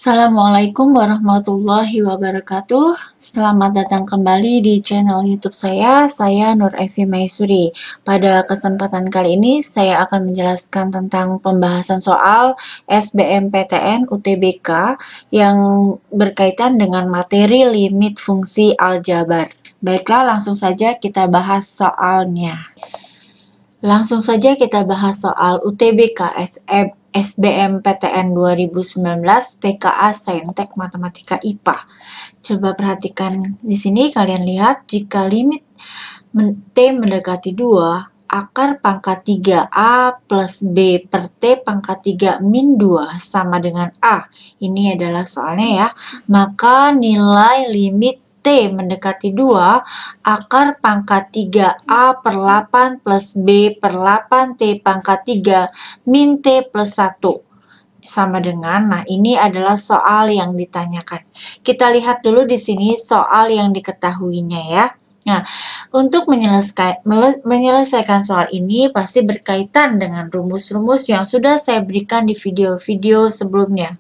Assalamualaikum warahmatullahi wabarakatuh. Selamat datang kembali di channel YouTube saya Nur Evi Maisuri. Pada kesempatan kali ini saya akan menjelaskan tentang pembahasan soal SBMPTN UTBK yang berkaitan dengan materi limit fungsi aljabar. Baiklah, langsung saja kita bahas soalnya. Langsung saja kita bahas soal UTBK SBMPTN 2019 TKA Saintek Matematika IPA. Coba perhatikan di sini, kalian lihat jika limit T mendekati 2, akar pangkat 3A plus B per T pangkat 3 min 2 sama dengan A. Ini adalah soalnya ya. Maka nilai limit T mendekati 2, akar pangkat 3A per 8 plus B per 8 T pangkat 3 min T plus 1 sama dengan, nah ini adalah soal yang ditanyakan. Kita lihat dulu di sini soal yang diketahuinya ya. Nah, untuk menyelesaikan soal ini pasti berkaitan dengan rumus-rumus yang sudah saya berikan di video-video sebelumnya.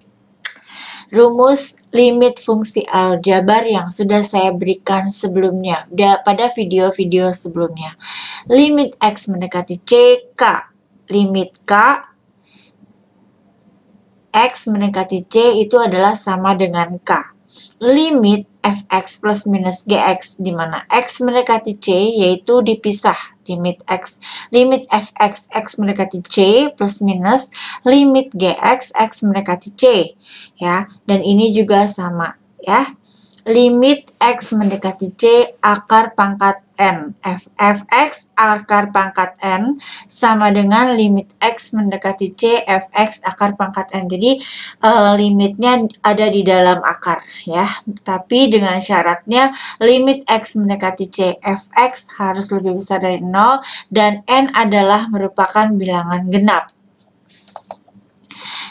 Rumus limit fungsi aljabar yang sudah saya berikan sebelumnya pada video-video sebelumnya. Limit X mendekati C, K. Limit K X mendekati C itu adalah sama dengan K. Limit Fx plus minus Gx di mana X mendekati C yaitu dipisah. Limit Fx X mendekati C plus minus limit Gx X mendekati C ya, dan ini juga sama ya. Limit X mendekati C akar pangkat N, Fx akar pangkat N sama dengan limit X mendekati C Fx akar pangkat N. Jadi limitnya ada di dalam akar ya, tapi dengan syaratnya limit X mendekati C Fx harus lebih besar dari 0 dan N adalah merupakan bilangan genap.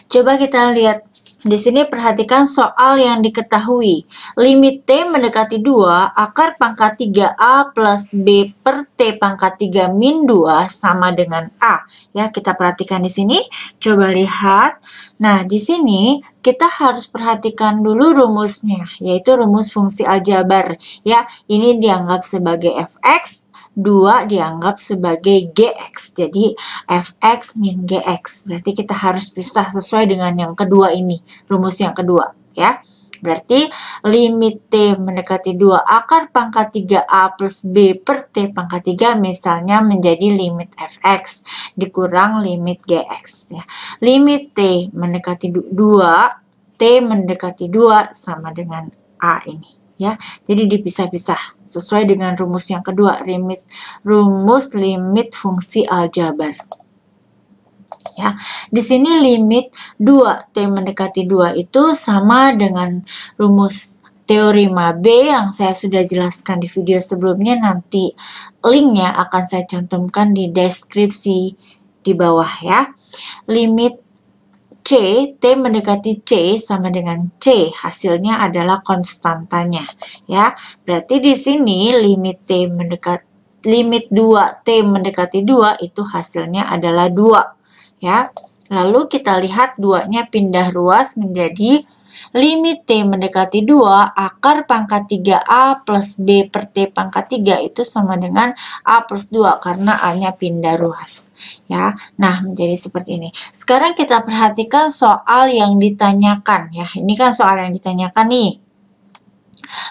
Coba kita lihat di sini, perhatikan soal yang diketahui. Limit T mendekati 2, akar pangkat 3A plus B per T pangkat 3 min 2 sama dengan A. Ya, kita perhatikan di sini. Coba lihat. Nah, di sini kita harus perhatikan dulu rumusnya, yaitu rumus fungsi aljabar. Ya, ini dianggap sebagai Fx, 2 dianggap sebagai Gx. Jadi Fx min Gx. Berarti kita harus pisah sesuai dengan yang kedua ini, rumus yang kedua ya. Berarti limit T mendekati 2 akar pangkat 3A plus B per T pangkat 3 misalnya menjadi limit Fx dikurang limit Gx ya. Limit T mendekati 2, T mendekati 2 sama dengan A ini ya. Jadi dipisah-pisah sesuai dengan rumus yang kedua, rumus limit fungsi aljabar. Ya, di sini limit 2 T mendekati 2 itu sama dengan rumus teorema B yang saya sudah jelaskan di video sebelumnya. Nanti linknya akan saya cantumkan di deskripsi di bawah ya. Limit C, T mendekati C sama dengan C, hasilnya adalah konstantanya ya. Berarti di sini limit 2T mendekati 2 itu hasilnya adalah 2 ya. Lalu kita lihat 2-nya pindah ruas menjadi limit T mendekati 2 akar pangkat 3A plus B per T pangkat 3 itu sama dengan A plus 2 karena A-nya pindah ruas ya. Nah, menjadi seperti ini. Sekarang kita perhatikan soal yang ditanyakan ya. Ini kan soal yang ditanyakan nih.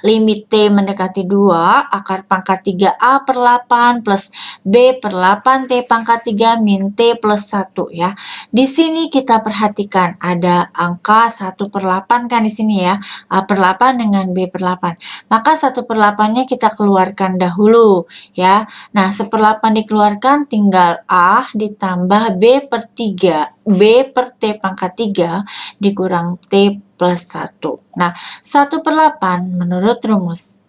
Limit T mendekati 2 akar pangkat 3A per 8 plus B per 8 T pangkat 3 min T plus 1 ya. Di sini kita perhatikan ada angka 1 per 8 kan di sini ya. A per 8 dengan B per 8. Maka 1 per 8-nya kita keluarkan dahulu ya. Nah, 1 per 8 dikeluarkan tinggal A ditambah B per 3. B per T pangkat 3 dikurang T plus 1. Nah, 1 per 8 menurut rumus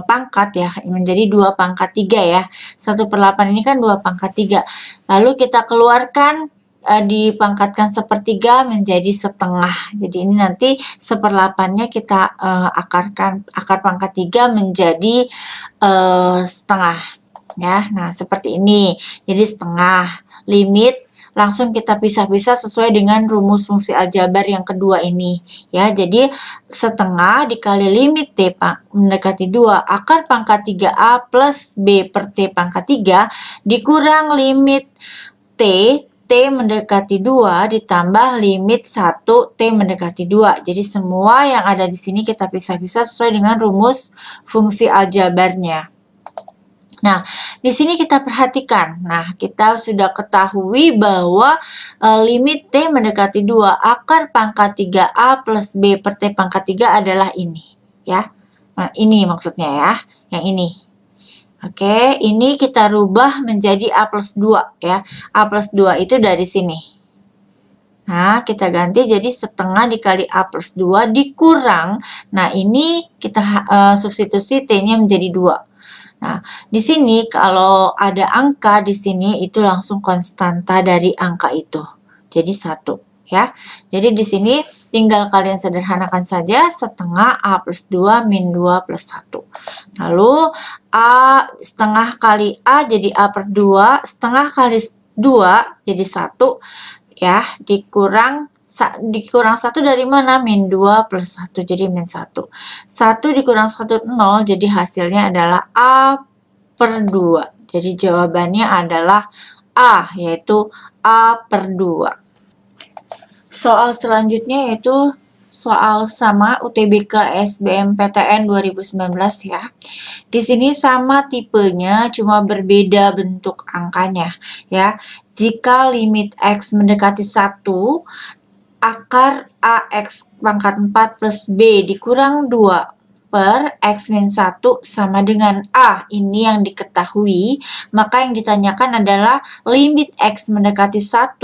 pangkat ya, menjadi 2 pangkat 3 ya. 1 per 8 ini kan 2 pangkat 3. Lalu kita keluarkan, dipangkatkan sepertiga menjadi setengah. Jadi ini nanti 1/8-nya kita akarkan, akar pangkat 3 menjadi setengah. Ya, nah seperti ini. Jadi setengah. Limit langsung kita pisah-pisah sesuai dengan rumus fungsi aljabar yang kedua ini ya. Jadi setengah dikali limit T mendekati 2 akar pangkat 3A plus B per T pangkat 3 dikurang limit T mendekati 2 ditambah limit 1 T mendekati 2. Jadi semua yang ada di sini kita pisah-pisah sesuai dengan rumus fungsi aljabarnya. Nah, di sini kita perhatikan. Nah, kita sudah ketahui bahwa limit T mendekati 2 akar pangkat 3A plus B per T pangkat 3 adalah ini. Ya, nah, ini maksudnya ya, yang ini. Oke, ini kita rubah menjadi A plus 2 ya. A plus 2 itu dari sini. Nah, kita ganti jadi setengah dikali A plus 2 dikurang. Nah, ini kita substitusi T-nya menjadi 2. Nah, di sini kalau ada angka di sini itu langsung konstanta dari angka itu. Jadi 1. Ya, jadi di sini tinggal kalian sederhanakan saja setengah A plus 2 min 2 plus 1. Lalu A setengah kali A jadi A per 2, setengah kali 2 jadi 1, ya, dikurang 1 dari mana? Min 2 plus 1, jadi min 1. 1 dikurang 1, 0, jadi hasilnya adalah A per 2. Jadi jawabannya adalah A, yaitu A per 2. Soal selanjutnya yaitu soal sama UTBK SBMPTN 2019 ya. Di sini sama tipenya, cuma berbeda bentuk angkanya ya. Jika limit X mendekati 1, akar AX pangkat 4 plus B dikurang 2 per X min 1 sama dengan A. Ini yang diketahui, maka yang ditanyakan adalah limit X mendekati 1,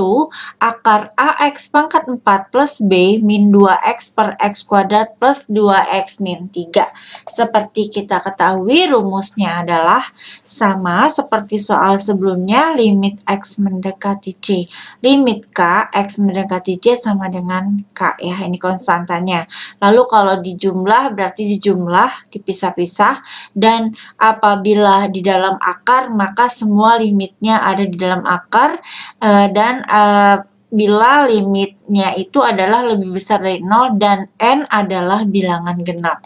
akar AX pangkat 4 plus B min 2X per X kuadrat plus 2X min 3. Seperti kita ketahui, rumusnya adalah sama seperti soal sebelumnya, limit X mendekati C. Limit K, X mendekati C sama dengan K ya, ini konstantanya. Lalu kalau dijumlah berarti dipisah-pisah, dan apabila di dalam akar maka semua limitnya ada di dalam akar, dan bila limitnya itu adalah lebih besar dari 0 dan N adalah bilangan genap.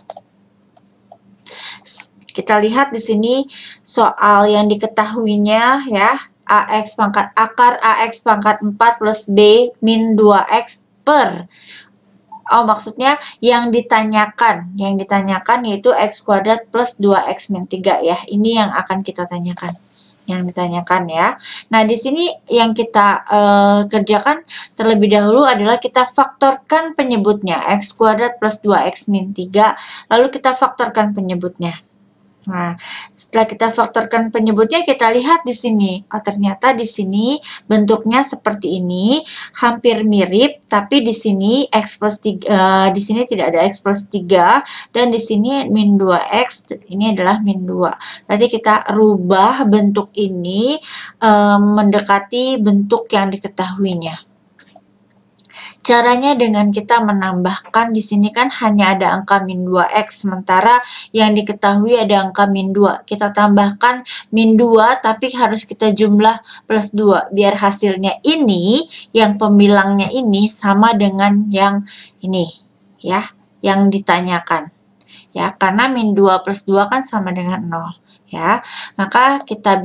Kita lihat di sini soal yang diketahuinya ya, akar AX pangkat 4 plus B min 2X per maksudnya yang ditanyakan yaitu X kuadrat plus 2X min 3 ya. Ini yang akan kita tanyakan. Yang ditanyakan ya. Nah, di sini yang kita kerjakan terlebih dahulu adalah kita faktorkan penyebutnya. X kuadrat plus 2X min 3. Lalu kita faktorkan penyebutnya. Nah, setelah kita faktorkan penyebutnya, kita lihat di sini. Oh, ternyata di sini bentuknya seperti ini, hampir mirip, tapi di sini X plus 3, di sini tidak ada X plus 3, dan di sini min 2X, ini adalah min 2. Berarti kita rubah bentuk ini mendekati bentuk yang diketahuinya. Caranya dengan kita menambahkan, di sini kan hanya ada angka min 2X, sementara yang diketahui ada angka min 2. Kita tambahkan min 2, tapi harus kita jumlah plus 2, biar hasilnya ini, yang pembilangnya ini, sama dengan yang ini, ya, yang ditanyakan. Ya, karena min 2 plus 2 kan sama dengan 0. Ya, maka kita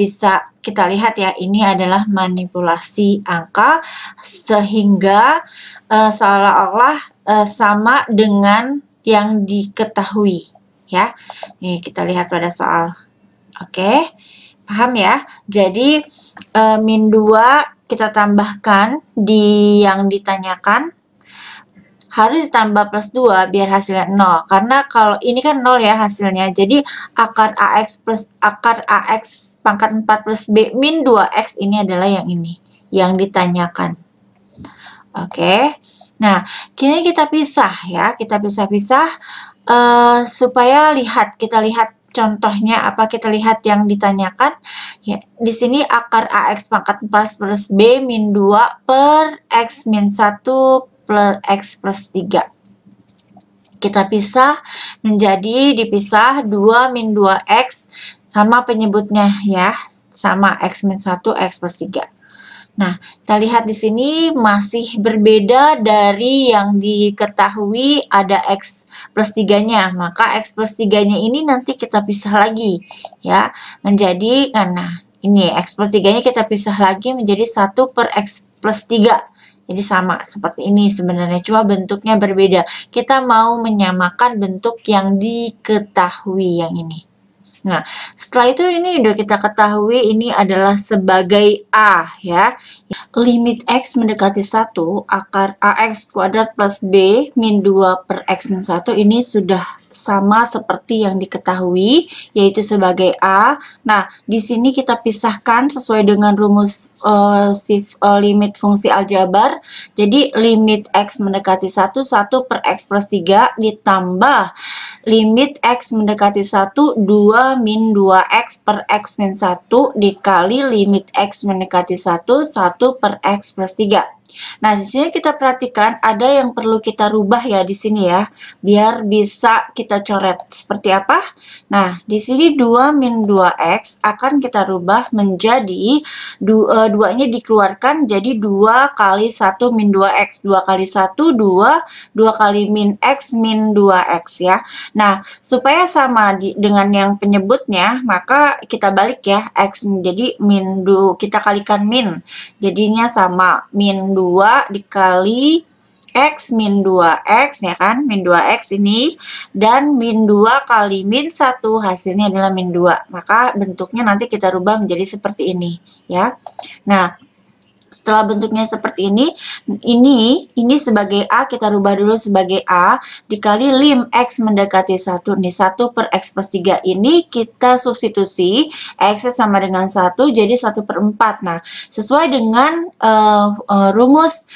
lihat ya, ini adalah manipulasi angka sehingga seolah-olah sama dengan yang diketahui ya. Nih kita lihat pada soal. Oke, paham ya? Jadi min 2 kita tambahkan di yang ditanyakan, harus ditambah plus 2 biar hasilnya 0. Karena kalau ini kan 0 ya hasilnya. Jadi akar AX pangkat 4 plus B min 2X ini adalah yang ini, yang ditanyakan. Oke. Nah, kini kita pisah ya. Kita pisah-pisah supaya kita lihat contohnya apa, kita lihat yang ditanyakan. Ya, di sini akar AX pangkat 4 plus B min 2 per X min 1 plus X plus 3. Kita pisah menjadi dipisah 2 min 2X sama penyebutnya ya, sama X min 1 X plus 3. Nah, kita lihat di sini masih berbeda dari yang diketahui ada X plus 3-nya. Maka X plus 3-nya ini nanti kita pisah lagi, ya. Menjadi, nah, ini X plus 3-nya kita pisah lagi menjadi 1 per X plus 3. Jadi sama seperti ini sebenarnya, cuma bentuknya berbeda. Kita mau menyamakan bentuk yang diketahui yang ini. Nah, setelah itu ini udah kita ketahui ini adalah sebagai A, ya. Limit X mendekati 1, akar AX kuadrat plus B min 2 per X min 1 ini sudah sama seperti yang diketahui, yaitu sebagai A. Nah, di sini kita pisahkan sesuai dengan rumus limit fungsi aljabar. Jadi, limit X mendekati 1, 1 per X plus 3 ditambah limit X mendekati 1, 2 min 2X per X min 1 dikali limit X mendekati 1, 1 per X plus 3. Nah, di sini kita perhatikan ada yang perlu kita rubah ya di sini ya, biar bisa kita coret. Seperti apa? Nah, di sini 2 min 2X akan kita rubah menjadi 2-nya dikeluarkan jadi 2 kali 1 min 2X. 2 kali 1, 2, 2 kali min X min 2X ya. Nah, supaya sama dengan yang penyebutnya, maka kita balik ya, X menjadi min 2, kita kalikan min. Jadinya sama, min 2 dikali X min 2X ya kan, min 2X ini, dan min 2 kali min 1 hasilnya adalah min 2. Maka bentuknya nanti kita rubah menjadi seperti ini ya. Nah, setelah bentuknya seperti ini sebagai A, kita rubah dulu sebagai A, dikali lim X mendekati 1, nih 1 per X plus 3 ini kita substitusi, X sama dengan 1, jadi 1 per 4. Nah, sesuai dengan rumus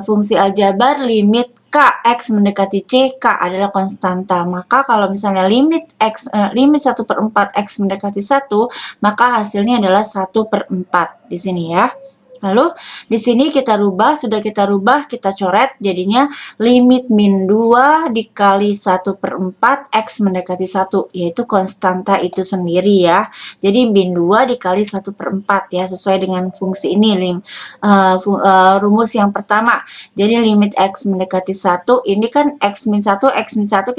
fungsi aljabar limit K, X mendekati C, K adalah konstanta. Maka kalau misalnya limit 1 per 4 X mendekati 1, maka hasilnya adalah 1 per 4 di sini ya. Lalu di sini kita rubah, sudah kita rubah, kita coret, jadinya limit min 2 dikali 1 per 4 X mendekati 1, yaitu konstanta itu sendiri ya. Jadi min 2 dikali 1 per 4 ya, sesuai dengan fungsi ini, rumus yang pertama. Jadi limit X mendekati 1, ini kan X min 1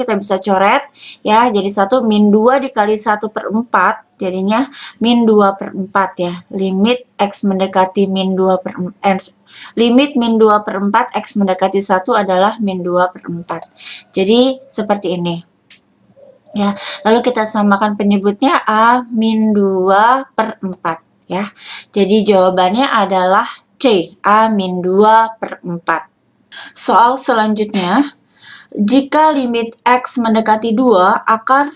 kita bisa coret ya, jadi 1 min 2 dikali 1 per 4, jadinya min 2 per 4 ya. Limit X mendekati min 2 per 4, limit min 2 per 4 X mendekati 1 adalah min 2 per 4. Jadi seperti ini. Ya, lalu kita samakan penyebutnya A min 2 per 4 ya. Jadi jawabannya adalah C, A min 2 per 4. Soal selanjutnya, jika limit X mendekati 2, akar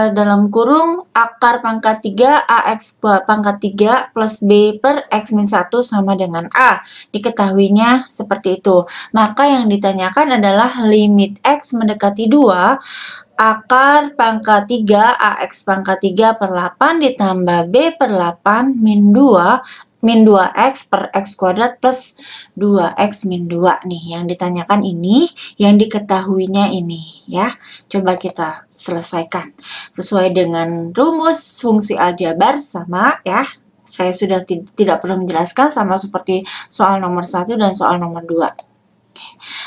dalam kurung akar pangkat 3 AX pangkat 3 plus B per X min 1 sama dengan A. Diketahuinya seperti itu. Maka yang ditanyakan adalah limit X mendekati 2, akar pangkat 3 AX pangkat 3 per 8 ditambah B per 8 min 2X per X kuadrat plus 2X min 2 nih. Yang ditanyakan ini, yang diketahuinya ini ya. Coba kita selesaikan. Sesuai dengan rumus fungsi aljabar sama ya. Saya sudah tidak perlu menjelaskan, sama seperti soal nomor 1 dan soal nomor 2.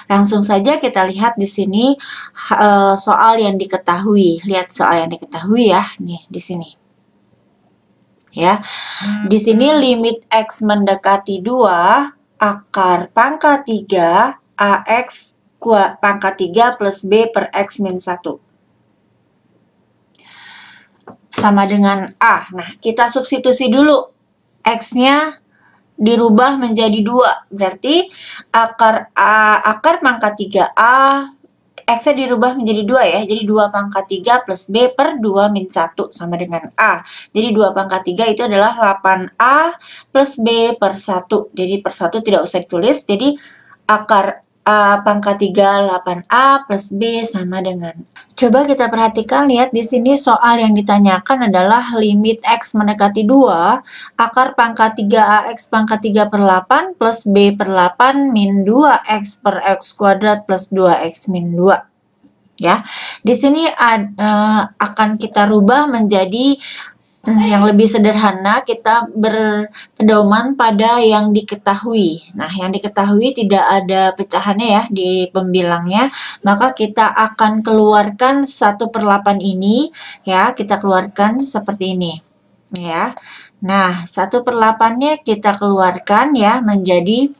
Langsung saja kita lihat di sini soal yang diketahui. Lihat soal yang diketahui ya, nih di sini. Ya. Di sini limit X mendekati 2, akar pangkat 3 AX pangkat 3 plus B per X min 1. Sama dengan A. Nah, kita substitusi dulu. X-nya dirubah menjadi 2. Berarti akar pangkat 3A, X-nya dirubah menjadi 2 ya. Jadi 2 pangkat 3 plus B per 2 min 1 sama dengan A. Jadi 2 pangkat 3 itu adalah 8A plus B per 1. Jadi per 1 tidak usah ditulis. Jadi akar A pangkat 3 8A plus B sama dengan. Coba kita perhatikan, lihat di sini soal yang ditanyakan adalah limit X mendekati 2, akar pangkat 3AX pangkat 3 per 8 plus B per 8 min 2X per X kuadrat plus 2X min 2. Ya, di sini akan kita rubah menjadi Yang lebih sederhana, kita berpedoman pada yang diketahui. Nah, yang diketahui tidak ada pecahannya ya di pembilangnya, maka kita akan keluarkan 1/8 ini ya, kita keluarkan seperti ini ya. Nah, 1/8-nya kita keluarkan ya menjadi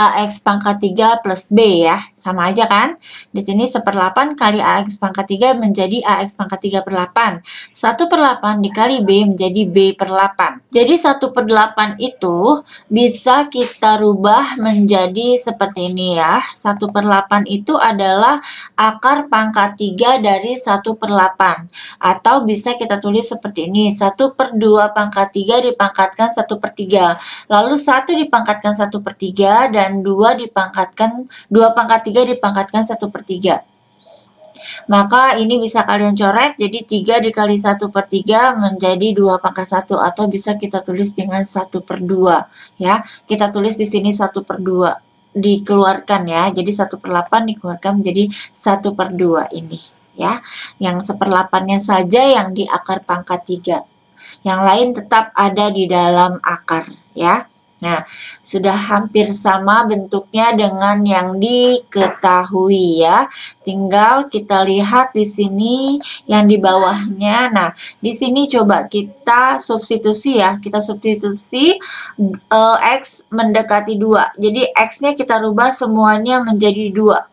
AX pangkat 3 plus B ya. Sama aja kan? Di sini 1/8 kali AX pangkat 3 menjadi AX pangkat 3 per 8. 1/8 dikali B menjadi B per 8. Jadi 1/8 itu bisa kita rubah menjadi seperti ini ya. 1/8 itu adalah akar pangkat 3 dari 1/8. Atau bisa kita tulis seperti ini. 1/2 pangkat 3 dipangkatkan 1/3. Lalu 1 dipangkatkan 1/3 dan 2 dipangkatkan 2 pangkat 3 dipangkatkan 1/3. Maka ini bisa kalian coret, jadi 3 dikali 1/3 menjadi 2 pangkat 1, atau bisa kita tulis dengan 1/2 ya. Kita tulis di sini 1/2 dikeluarkan ya. Jadi 1/8 dikeluarkan menjadi 1/2 ini ya. Yang 1/8-nya saja yang di akar pangkat 3. Yang lain tetap ada di dalam akar ya. Nah, sudah hampir sama bentuknya dengan yang diketahui ya. Tinggal kita lihat di sini yang di bawahnya. Nah, di sini coba kita substitusi ya. Kita substitusi X mendekati 2. Jadi X-nya kita rubah semuanya menjadi 2.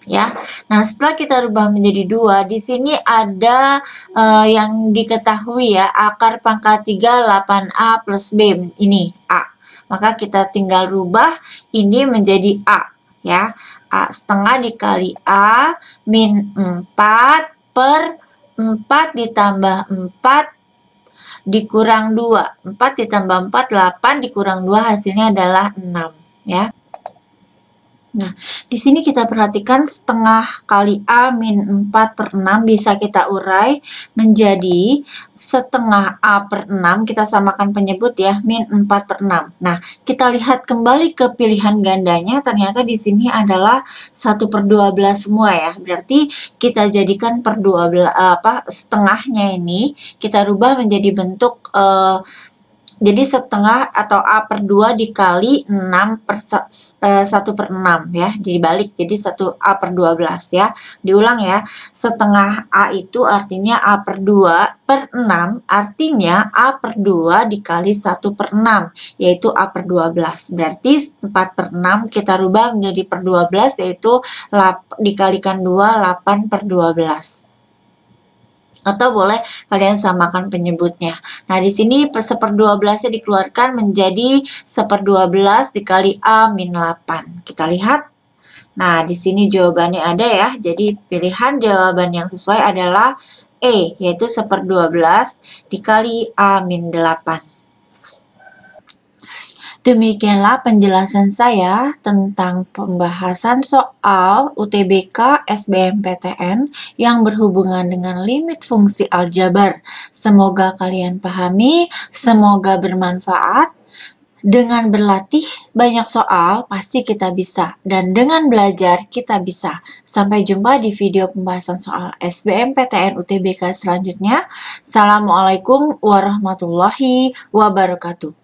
Ya. Nah, setelah kita rubah menjadi 2, di sini ada yang diketahui ya, akar pangkat 3 8A plus B, ini A. Maka kita tinggal rubah ini menjadi A ya. A setengah dikali A min 4 per 4 ditambah 4 dikurang 2. 4 ditambah 4, 8 dikurang 2 hasilnya adalah 6 ya. Nah, di sini kita perhatikan setengah kali A min 4 per 6 bisa kita urai menjadi setengah A per 6, kita samakan penyebut ya, min 4 per 6. Nah, kita lihat kembali ke pilihan gandanya, ternyata di sini adalah 1/12 semua ya. Berarti kita jadikan per 12 setengahnya ini kita rubah menjadi bentuk jadi setengah atau A per 2 dikali 6 per 1/6 ya, dibalik jadi 1 A per 12 ya. Diulang ya, setengah A itu artinya A per 2 per 6 artinya A per 2 dikali 1/6 yaitu A per 12. Berarti 4/6 kita rubah menjadi per 12 yaitu dikalikan 2, 8 per 12. Atau boleh kalian samakan penyebutnya. Nah, di sini 1/12-nya dikeluarkan menjadi 1/12 dikali A min 8. Kita lihat. Nah, di sini jawabannya ada ya. Jadi, pilihan jawaban yang sesuai adalah E, yaitu 1/12 dikali A min 8. Demikianlah penjelasan saya tentang pembahasan soal UTBK SBMPTN yang berhubungan dengan limit fungsi aljabar. Semoga kalian pahami, semoga bermanfaat. Dengan berlatih banyak soal, pasti kita bisa. Dan dengan belajar, kita bisa. Sampai jumpa di video pembahasan soal SBMPTN UTBK selanjutnya. Assalamualaikum warahmatullahi wabarakatuh.